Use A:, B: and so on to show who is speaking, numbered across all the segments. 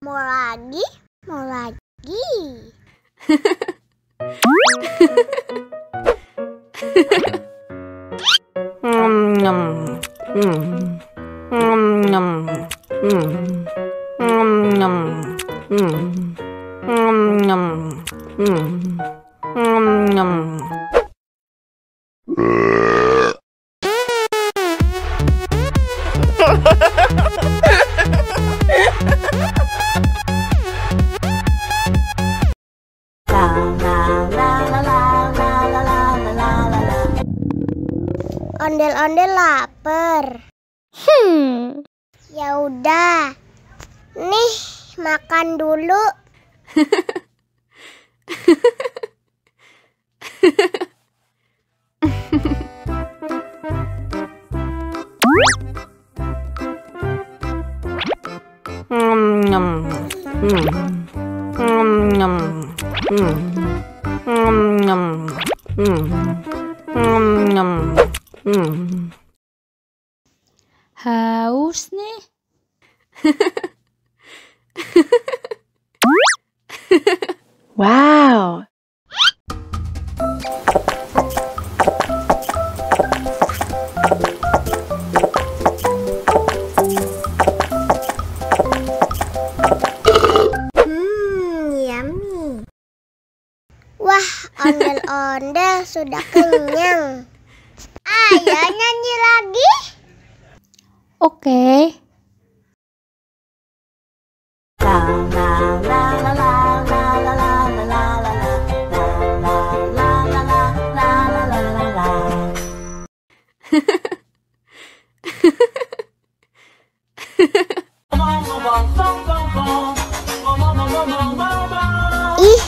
A: Mau lagi? Mau lagi? Ondel-ondel lapar. Ya udah. Nih, makan dulu.
B: Haus nih.
C: Wow.
A: Yummy. Wah, ondel-ondel sudah kenyang. Ayo nyanyi lagi.
B: Oke.
A: Ih,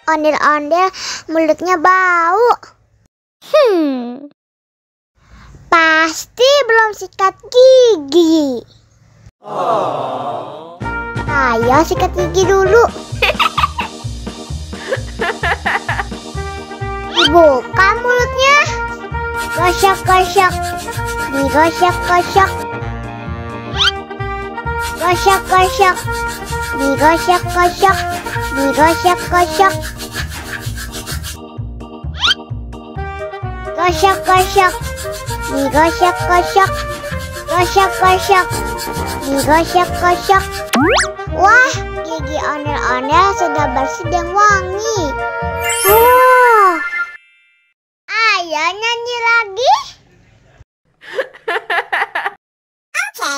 A: ondel-ondel mulutnya bau. Pasti belum sikat gigi. Ayo sikat gigi dulu. Dibuka mulutnya. Gosok-gosok. Digosok-gosok. Gosok-gosok. Digosok-gosok. Digosok-gosok. Gosok-gosok. Digosok-gosok. Gosok-gosok. Digosok-gosok. Wah, gigi ondel-ondel sudah bersih dan wangi. Ayo nyanyi lagi. Oke.